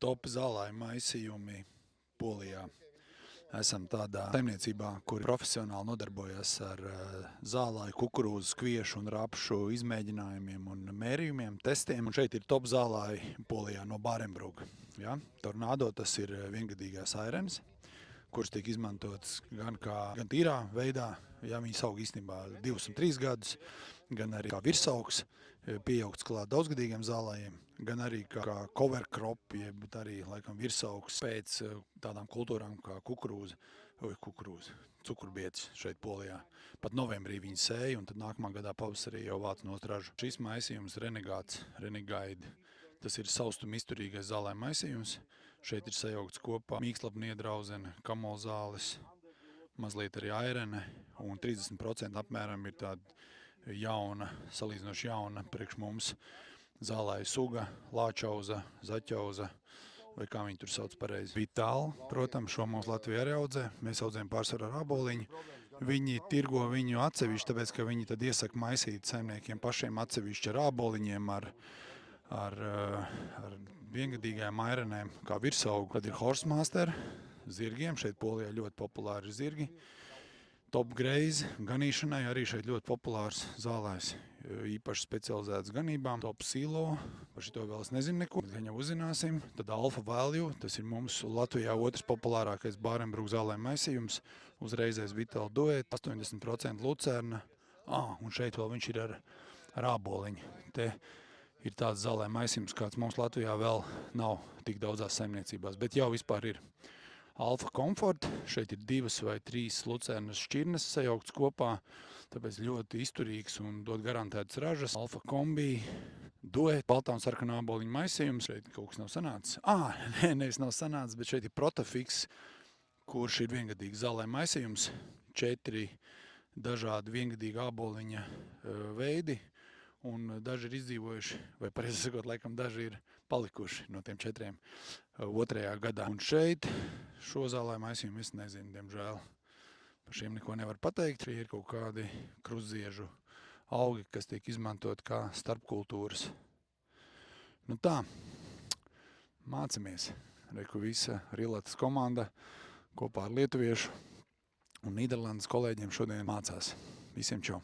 Top zālāju maisījumi Polijā. Esam tādā saimniecībā, kur profesionāli nodarbojas ar zālāju, kukurūzu, kviešu un rapšu izmēģinājumiem un mērījumiem, testiem. Un šeit ir top zālāji Polijā no Bārenbruga. Ja? Tornado tas ir viengadīgās airenes, kuras tiek izmantotas gan tīrā veidā, ja viņas aug īstenībā 2 un 3 gadus, gan arī kā virsaugs, pieaugts klāt daudzgadīgiem zālājiem, gan arī kā cover crop, jeb arī laikam virsaugs pēc tādām kultūrām kā kukurūza, cukurbietis šeit Polijā. Pat novembrī viņi sēja, un tad nākamā gadā pavasarī jau vāc nost ražu. Šis maisījums Renegade, tas ir saustuma izturīgais zālāju maisījums. Šeit ir sajaukts kopā mīkslapni iedrauzene, kamolzāles, mazliet arī airene, un 30% apmēram ir tāda jauna, salīdzinoši jauna priekš mums zālāju suga, lāčauza, zaķauza, vai kā viņi tur sauc pareizi. Vitāli, protams, šo mums Latvijā arī audzē. Mēs audzējam pārsvarā ar āboliņu. Viņi tirgo viņu atsevišķi, tāpēc, ka viņi tad iesaka maisīt saimniekiem pašiem atsevišķi ar āboliņiem, ar viengadīgajām airenēm, kā virsaugu. Tad ir Horstmaster, zirgiem. Šeit Polijā ļoti populāri ir zirgi. Top Graze ganīšanai arī šeit ļoti populārs zālājs, īpaši specializēts ganībām. Top Silo, par šito vēl es nezinu neko, bet gan jau uzzināsim. Tad Alpha Value, tas ir mums Latvijā otrs populārākais Bārenbruga zālāju maisījums. Uzreizais Vitāli Duet, 80% lucerna. Un šeit vēl viņš ir ar āboliņu. Te ir tāds zālāju maisījums, kāds mums Latvijā vēl nav tik daudzās saimniecībās, bet jau vispār ir. Alfa Comfort, šeit ir 2 vai 3 lucernas šķirnes sajauktas kopā, tāpēc ļoti izturīgs un dod garantētas ražas. Alfa Kombi, Duet, baltā un sarkanā āboliņu maisījums. Šeit kaut kas nav sanācis. Nevis nav sanācis, bet šeit ir Protafix, kurš ir viengadīgs zālāju maisījums. 4 dažādi viengadīgi āboliņa veidi. Un daži ir izdzīvojuši, vai pareizi sakot, laikam daži ir palikuši no tiem 4 otrajā gadā. Un šeit šo zālāju maisījumu es nezinu, diemžēl. Par šiem neko nevar pateikt. Šie ir kaut kādi krustziežu augi, kas tiek izmantot kā starpkultūras. Nu tā, mācamies. Reku visa Rilatas komanda kopā ar lietuviešu un Nīderlandes kolēģiem šodien mācās. Visiem čau!